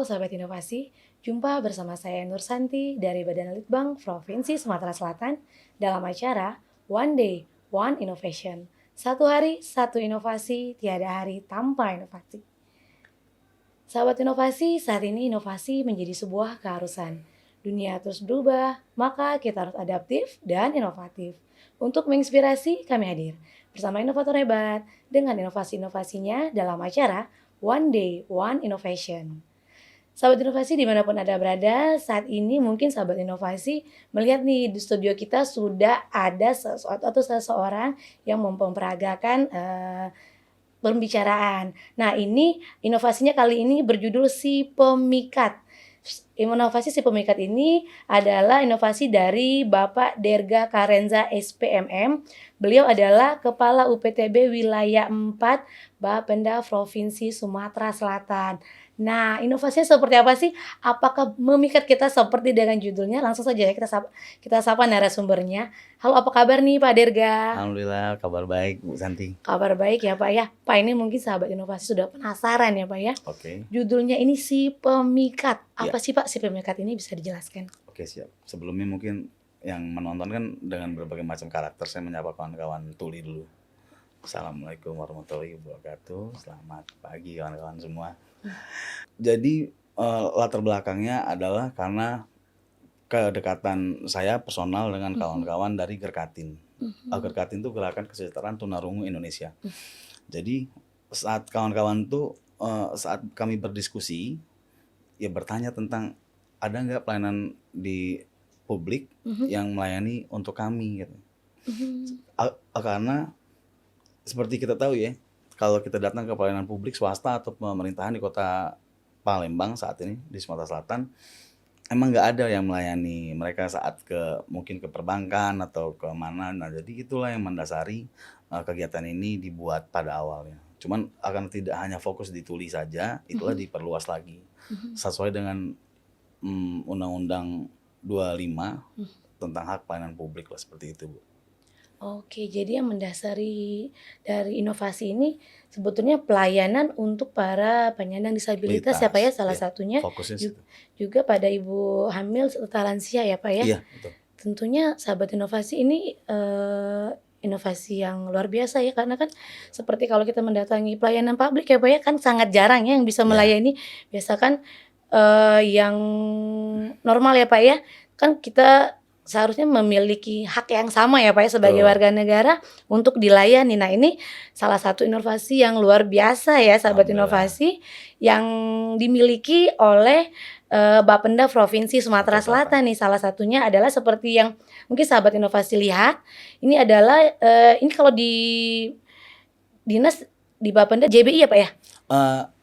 Halo Sahabat Inovasi, jumpa bersama saya Nur Santi dari Badan Litbang Provinsi Sumatera Selatan dalam acara One Day, One Innovation. Satu hari, satu inovasi, tiada hari tanpa inovasi. Sahabat inovasi, saat ini inovasi menjadi sebuah keharusan. Dunia terus berubah, maka kita harus adaptif dan inovatif. Untuk menginspirasi, kami hadir bersama inovator hebat dengan inovasi-inovasinya dalam acara One Day, One Innovation. Sahabat inovasi dimanapun Anda berada, saat ini mungkin sahabat inovasi melihat nih di studio kita sudah ada sesuatu atau seseorang yang memperagakan pembicaraan. Nah ini inovasinya kali ini berjudul Si Pemikat. Inovasi Si Pemikat ini adalah inovasi dari Bapak Derga Karenza SPMM. Beliau adalah Kepala UPTB Wilayah 4 Bapenda Provinsi Sumatera Selatan. Nah, inovasinya seperti apa sih? Apakah memikat kita seperti dengan judulnya? Langsung saja ya kita sapa narasumbernya. Halo, apa kabar nih Pak Derga? Alhamdulillah kabar baik Bu Santi. Kabar baik ya Pak ya. Pak, ini mungkin sahabat inovasi sudah penasaran ya Pak ya. Oke. Judulnya ini Si Pemikat. Apa Ya. sih Pak Si Pemikat ini, bisa dijelaskan? Oke, siap. Sebelumnya mungkin yang menonton kan dengan berbagai macam karakter, saya menyapa kawan-kawan tuli dulu. Assalamualaikum warahmatullahi wabarakatuh. Selamat pagi kawan-kawan semua. Jadi latar belakangnya adalah karena kedekatan saya personal dengan kawan-kawan dari Gerkatin. Gerkatin itu Gerakan Kesejahteraan Tunarungu Indonesia. Jadi saat kawan-kawan tuh saat kami berdiskusi, ya bertanya tentang ada nggak pelayanan di publik yang melayani untuk kami gitu. Karena seperti kita tahu ya, kalau kita datang ke pelayanan publik swasta atau pemerintahan di kota Palembang saat ini di Sumatera Selatan, emang nggak ada yang melayani mereka saat mungkin ke perbankan atau ke mana. Nah jadi itulah yang mendasari kegiatan ini dibuat pada awalnya. Cuman akan tidak hanya fokus di tuli saja, itulah diperluas lagi sesuai dengan Undang-Undang 25 tentang hak pelayanan publik lah, seperti itu Bu. Oke, jadi yang mendasari dari inovasi ini sebetulnya pelayanan untuk para penyandang disabilitas ya Pak ya, salah satunya Fokusnya situ. juga pada ibu hamil serta lansia ya Pak ya. Iya, betul. Tentunya sahabat inovasi ini inovasi yang luar biasa ya, karena kan seperti kalau kita mendatangi pelayanan publik ya Pak ya, kan sangat jarang ya yang bisa melayani. Biasa kan yang normal ya Pak ya, kan kita seharusnya memiliki hak yang sama ya Pak ya sebagai warga negara untuk dilayani. Nah ini salah satu inovasi yang luar biasa ya sahabat inovasi yang dimiliki oleh Bapenda Provinsi Sumatera Selatan nih. Salah satunya adalah seperti yang mungkin sahabat inovasi lihat, ini adalah ini kalau di dinas di Bapenda JBI ya Pak ya?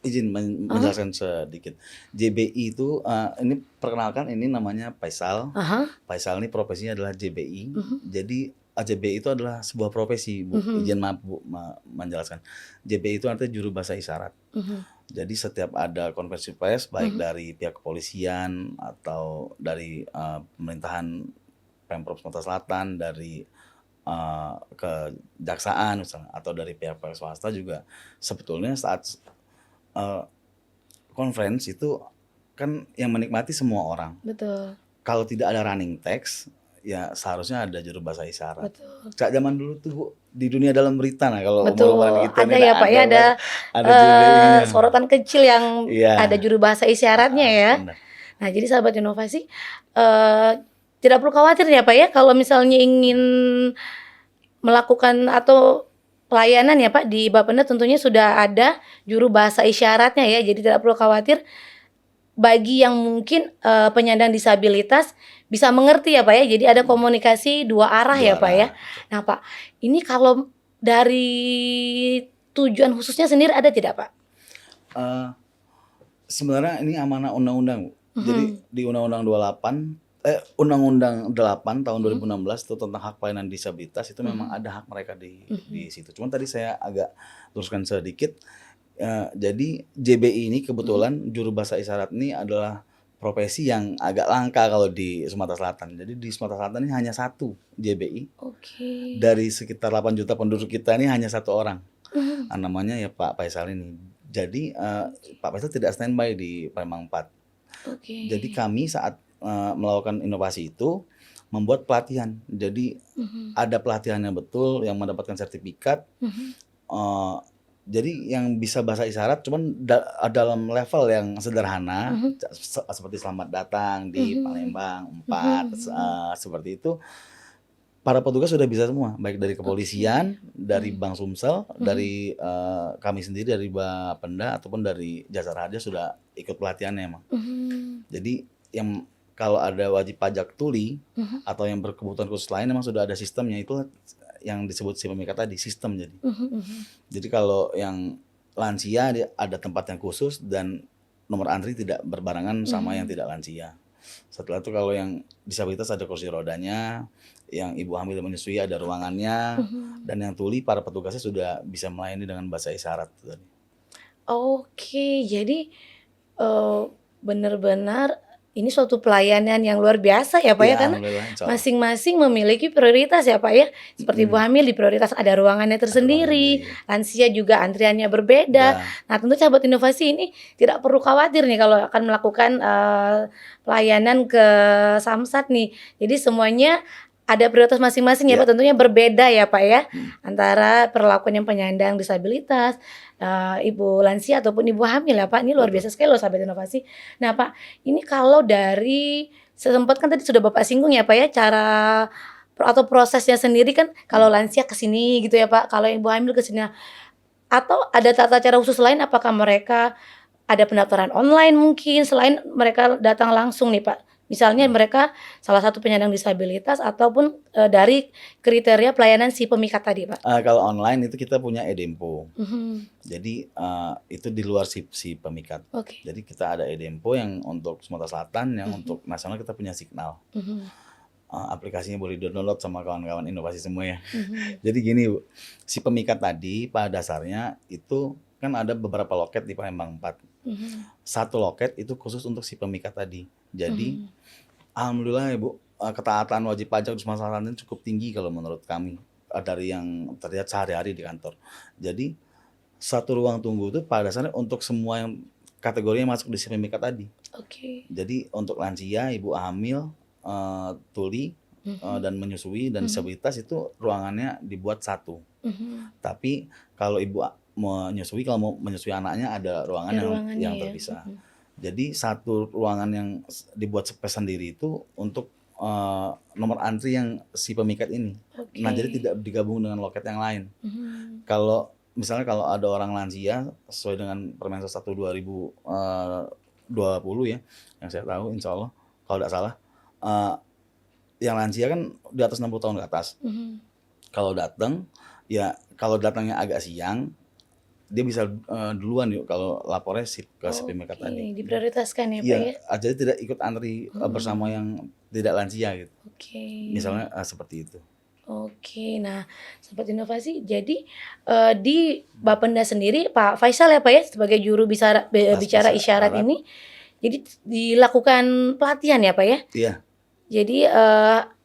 Izin menjelaskan sedikit. JBI itu ini perkenalkan, ini namanya Faisal. Faisal ini profesinya adalah JBI. Jadi JBI itu adalah sebuah profesi Bu. Izin maaf Bu menjelaskan. JBI itu artinya juru bahasa isyarat. Jadi setiap ada konferensi pers baik dari pihak kepolisian atau dari pemerintahan Pemprov Sumatera Selatan, dari kejaksaan misalnya, atau dari pihak swasta juga, sebetulnya saat conference itu kan yang menikmati semua orang. Betul. Kalau tidak ada running text, ya seharusnya ada juru bahasa isyarat. Betul. Sejak zaman dulu tuh Bu, di dunia dalam berita, nah kalau Betul, kita ada ya Pak ya, ada sorotan kecil yang ada juru bahasa isyaratnya ya. Benar. Nah jadi sahabat inovasi tidak perlu khawatir ya Pak ya, kalau misalnya ingin melakukan atau pelayanan ya Pak di Bapenda, tentunya sudah ada juru bahasa isyaratnya ya, jadi tidak perlu khawatir. Bagi yang mungkin penyandang disabilitas bisa mengerti ya Pak ya, jadi ada komunikasi dua arah ya Pak ya. Nah Pak, ini kalau dari tujuan khususnya sendiri ada tidak Pak? Sebenarnya ini amanah undang-undang Bu. Jadi di Undang-Undang 8 tahun 2016 itu tentang hak pelayanan disabilitas, itu memang ada hak mereka di situ. Cuman tadi saya agak luruskan sedikit. Jadi JBI ini kebetulan juru bahasa isyarat ini adalah profesi yang agak langka kalau di Sumatera Selatan. Jadi di Sumatera Selatan ini hanya satu JBI. Dari sekitar 8 juta penduduk kita ini hanya satu orang. Namanya ya Pak Faisal ini. Jadi Pak Faisal tidak standby di Palembang 4. Oke. Jadi kami saat melakukan inovasi itu membuat pelatihan. Jadi ada pelatihannya betul yang mendapatkan sertifikat. Jadi yang bisa bahasa isyarat cuman dalam level yang sederhana seperti selamat datang di Palembang 4 seperti itu. Para petugas sudah bisa semua, baik dari kepolisian, dari Bank Sumsel, dari kami sendiri dari Bapenda ataupun dari Jasara Harja sudah ikut pelatihannya emang. Jadi yang kalau ada wajib pajak tuli atau yang berkebutuhan khusus lain memang sudah ada sistemnya, itu yang disebut si pemikat tadi, sistem jadi. Jadi kalau yang lansia ada tempat yang khusus dan nomor antri tidak berbarengan sama yang tidak lansia. Setelah itu kalau yang disabilitas ada kursi rodanya, yang ibu hamil dan menyusui ada ruangannya, dan yang tuli para petugasnya sudah bisa melayani dengan bahasa isyarat tadi. Oke, jadi benar-benar ini suatu pelayanan yang luar biasa ya Pak ya, karena alhamdulillah, insya Allah. masing-masing memiliki prioritas ya Pak ya. Seperti ibu hamil di prioritas ada ruangannya tersendiri, lansia juga antriannya berbeda. Nah tentu sahabat inovasi ini tidak perlu khawatir nih kalau akan melakukan pelayanan ke Samsat nih. Jadi semuanya ada prioritas masing-masing ya Pak, tentunya berbeda ya Pak ya, antara perlakuan yang penyandang disabilitas, ibu lansia ataupun ibu hamil ya Pak. Ini luar biasa sekali loh sahabat inovasi. Nah Pak, ini kalau dari sempat kan tadi sudah Bapak singgung ya Pak ya, cara atau prosesnya sendiri kan kalau lansia ke sini gitu ya Pak, kalau ibu hamil ke sini. Atau ada tata cara khusus lain, apakah mereka ada pendaftaran online mungkin selain mereka datang langsung nih Pak? Misalnya mereka salah satu penyandang disabilitas ataupun dari kriteria pelayanan si pemikat tadi Pak. Kalau online itu kita punya Edempo. Jadi itu di luar si pemikat. Jadi kita ada Edempo yang untuk Sumatera Selatan, yang untuk nasional kita punya Signal. Aplikasinya boleh download sama kawan-kawan inovasi semua ya. Jadi gini Bu, si pemikat tadi pada dasarnya itu kan ada beberapa loket di Palembang 4. Satu loket itu khusus untuk si pemikat tadi. Jadi alhamdulillah ya Bu, ketaatan wajib pajak di Sumatera Selatan ini cukup tinggi kalau menurut kami dari yang terlihat sehari-hari di kantor. Jadi satu ruang tunggu itu pada dasarnya untuk semua yang kategorinya masuk di si pemikat tadi. Jadi untuk lansia, ibu hamil, tuli, dan menyusui dan disabilitas itu ruangannya dibuat satu. Tapi kalau ibu menyusui, kalau mau menyusui anaknya ada ruangan yang terpisah. Jadi satu ruangan yang dibuat space sendiri itu untuk nomor antri yang si pemikat ini. Nah jadi tidak digabung dengan loket yang lain. Kalau misalnya kalau ada orang lansia sesuai dengan Permensos 1 2020 ya, yang saya tahu insya Allah kalau tidak salah, yang lansia kan di atas 60 tahun ke atas. Kalau datang, ya kalau datangnya agak siang, dia bisa duluan yuk kalau lapornya ke si pemikat tadi. Diprioritaskan ya Pak ya? Jadi tidak ikut antri bersama yang tidak lansia gitu. Misalnya seperti itu. Nah sahabat inovasi, jadi di Bapenda sendiri Pak Faisal ya Pak ya sebagai juru bicara isyarat ini, jadi dilakukan pelatihan ya Pak ya? Iya. Jadi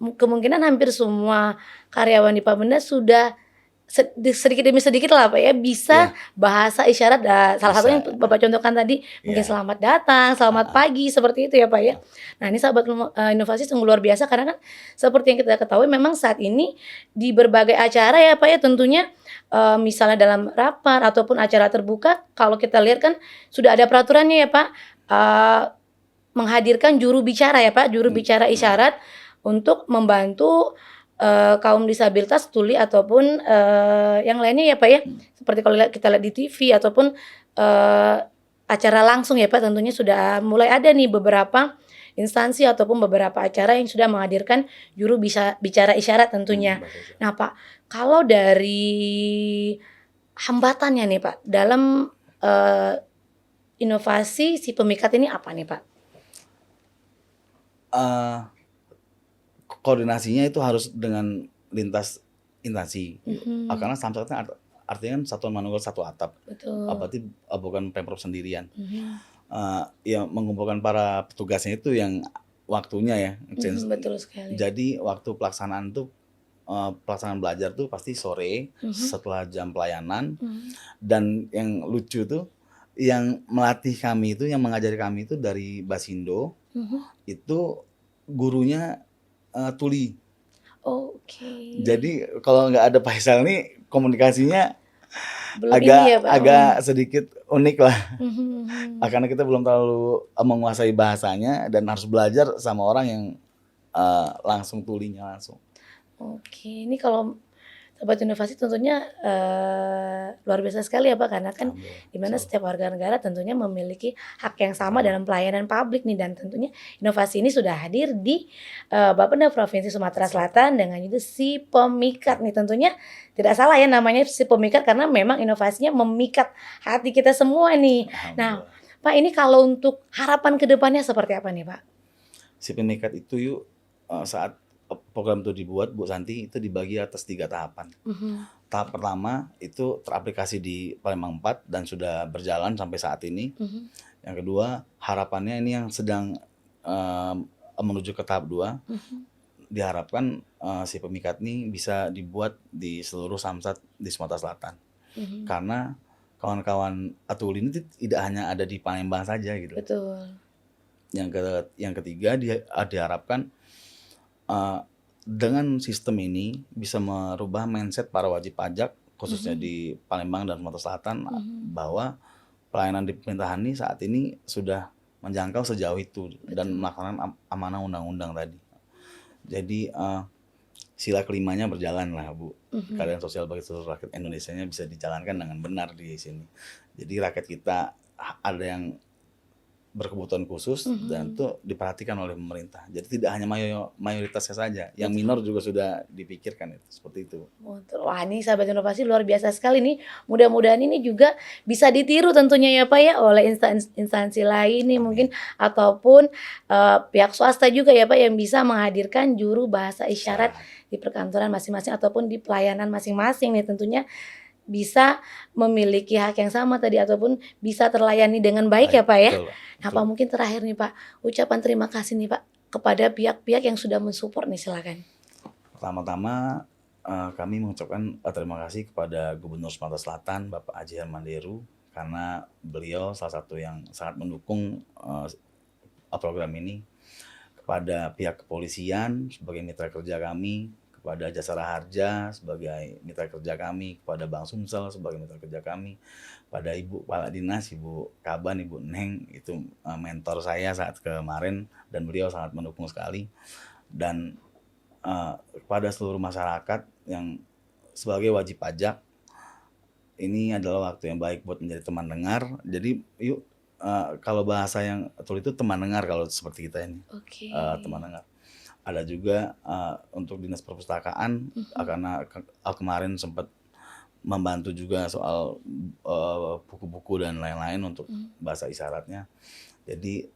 kemungkinan hampir semua karyawan di Bapenda sudah sedikit demi sedikit lah Pak ya bisa bahasa isyarat. Salah satunya yang Bapak contohkan tadi mungkin selamat datang, selamat pagi, seperti itu ya Pak ya. Nah ini sahabat inovasi sungguh luar biasa karena kan seperti yang kita ketahui memang saat ini di berbagai acara ya Pak ya tentunya misalnya dalam rapat ataupun acara terbuka, kalau kita lihat kan sudah ada peraturannya ya Pak, menghadirkan juru bicara ya Pak, juru bicara isyarat untuk membantu kaum disabilitas tuli ataupun yang lainnya ya Pak ya, seperti kalau kita lihat di TV ataupun acara langsung ya Pak, tentunya sudah mulai ada nih beberapa instansi ataupun beberapa acara yang sudah menghadirkan juru bicara isyarat tentunya. Nah Pak, kalau dari hambatannya nih Pak dalam inovasi si pemikat ini apa nih Pak? Koordinasinya itu harus dengan lintas instansi. Karena Samsat artinya kan satuan manunggal satu atap. Berarti bukan Pemprov sendirian. Ya mengumpulkan para petugasnya itu yang waktunya ya. Betul sekali. Jadi waktu pelaksanaan belajar tuh pasti sore setelah jam pelayanan. Dan yang lucu tuh yang melatih kami itu, yang mengajari kami itu dari Basindo, itu gurunya tuli. Oke. Jadi kalau nggak ada Faisal nih komunikasinya Belum ini ya, Pak? agak sedikit unik lah. Mhm. Karena kita belum terlalu menguasai bahasanya dan harus belajar sama orang yang langsung tulinya langsung. Oke, ini kalau Sahabat Inovasi tentunya luar biasa sekali ya Pak, karena kan Alhamdulillah. di mana Insyaallah. setiap warga negara tentunya memiliki hak yang sama Sama. dalam pelayanan publik nih, dan tentunya inovasi ini sudah hadir di Bapeda Provinsi Sumatera Selatan dengan judul Si Pemikat nih. Tentunya tidak salah ya namanya Si Pemikat karena memang inovasinya memikat hati kita semua nih. Nah, Alhamdulillah. Pak, ini kalau untuk harapan ke depannya seperti apa nih Pak? Si Pemikat itu yuk saat program itu dibuat, Bu Santi, itu dibagi atas 3 tahapan. Tahap pertama itu teraplikasi di Palembang 4 dan sudah berjalan sampai saat ini. Yang kedua, harapannya ini yang sedang menuju ke tahap 2. Diharapkan si Pemikat ini bisa dibuat di seluruh samsat di Sumatera Selatan. Karena kawan-kawan Atuli ini tidak hanya ada di Palembang saja gitu. Betul. Yang ketiga diharapkan dengan sistem ini bisa merubah mindset para wajib pajak khususnya di Palembang dan Sumatera Selatan bahwa pelayanan di pemerintahan ini saat ini sudah menjangkau sejauh itu. Betul. Dan melaksanakan amanah undang-undang tadi. Jadi sila kelimanya berjalan lah Bu. Keadilan sosial bagi seluruh rakyat Indonesia-nya bisa dijalankan dengan benar di sini. Jadi rakyat kita ada yang berkebutuhan khusus dan itu diperhatikan oleh pemerintah. Jadi tidak hanya mayoritasnya saja, yang minor juga sudah dipikirkan itu seperti itu. Wah, ini Sahabat Inovasi luar biasa sekali nih. Mudah-mudahan ini juga bisa ditiru tentunya ya Pak ya oleh instansi lain nih mungkin, ataupun pihak swasta juga ya Pak yang bisa menghadirkan juru bahasa isyarat di perkantoran masing-masing ataupun di pelayanan masing-masing nih, tentunya bisa memiliki hak yang sama tadi ataupun bisa terlayani dengan baik ya Pak ya. Betul, Nah Pak, mungkin terakhir nih Pak, ucapan terima kasih nih Pak kepada pihak-pihak yang sudah mensupport nih, silakan. Pertama-tama kami mengucapkan terima kasih kepada Gubernur Sumatera Selatan Bapak Haji Herman Deru karena beliau salah satu yang sangat mendukung program ini. Kepada pihak kepolisian sebagai mitra kerja kami, kepada Jasara Harja sebagai mitra kerja kami, kepada Bang Sumsel sebagai mitra kerja kami, pada Ibu Kepala Dinas, Ibu Kaban, Ibu Neng, itu mentor saya saat kemarin dan beliau sangat mendukung sekali. Dan kepada seluruh masyarakat yang sebagai wajib pajak, ini adalah waktu yang baik buat menjadi teman dengar. Jadi yuk, kalau bahasa yang betul itu teman dengar kalau seperti kita ini. Teman dengar. Ada juga untuk dinas perpustakaan karena kemarin sempat membantu juga soal buku-buku dan lain-lain untuk bahasa isyaratnya. Jadi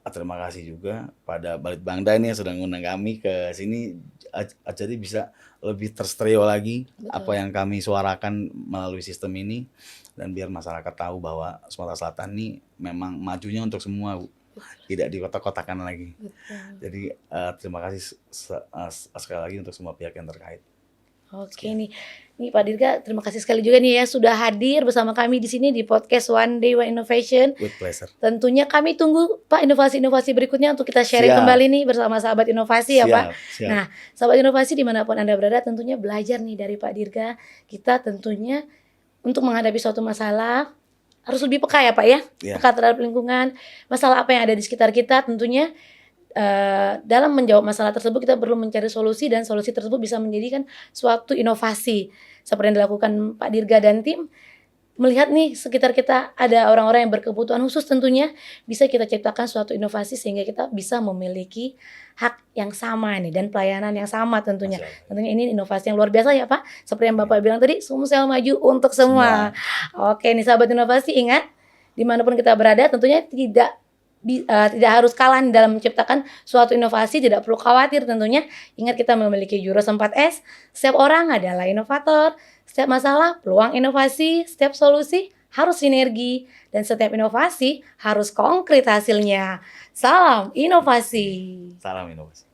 terima kasih juga pada Balitbangda ini yang sudah mengundang kami ke sini, jadi bisa lebih terstereo lagi. Betul. Apa yang kami suarakan melalui sistem ini, dan biar masyarakat tahu bahwa Sumatera Selatan ini memang majunya untuk semua, Bu. Tidak dikotak-kotakan lagi. Betul. Jadi terima kasih sekali lagi untuk semua pihak yang terkait. Oke nih Pak Dirga, terima kasih sekali juga nih ya sudah hadir bersama kami di sini di podcast One Day One Innovation. With pleasure. Tentunya kami tunggu Pak inovasi-inovasi berikutnya untuk kita sharing kembali nih bersama Sahabat Inovasi ya Pak. Siap. Nah, Sahabat Inovasi dimanapun Anda berada tentunya belajar nih dari Pak Dirga. Kita tentunya untuk menghadapi suatu masalah harus lebih peka ya Pak ya. Peka terhadap lingkungan, masalah apa yang ada di sekitar kita tentunya. Dalam menjawab masalah tersebut kita perlu mencari solusi dan solusi tersebut bisa menjadikan suatu inovasi seperti yang dilakukan Pak Dirga dan tim. Melihat nih sekitar kita ada orang-orang yang berkebutuhan khusus, tentunya bisa kita ciptakan suatu inovasi sehingga kita bisa memiliki hak yang sama nih dan pelayanan yang sama tentunya. Tentunya ini inovasi yang luar biasa ya Pak. Seperti yang Bapak bilang tadi, Sumsel maju untuk semua. Oke nih Sahabat Inovasi, ingat dimanapun kita berada tentunya tidak harus kalah dalam menciptakan suatu inovasi, tidak perlu khawatir tentunya. Ingat kita memiliki jurus 4S, setiap orang adalah inovator, setiap masalah peluang inovasi, setiap solusi harus sinergi, dan setiap inovasi harus konkret hasilnya. Salam inovasi. Salam inovasi.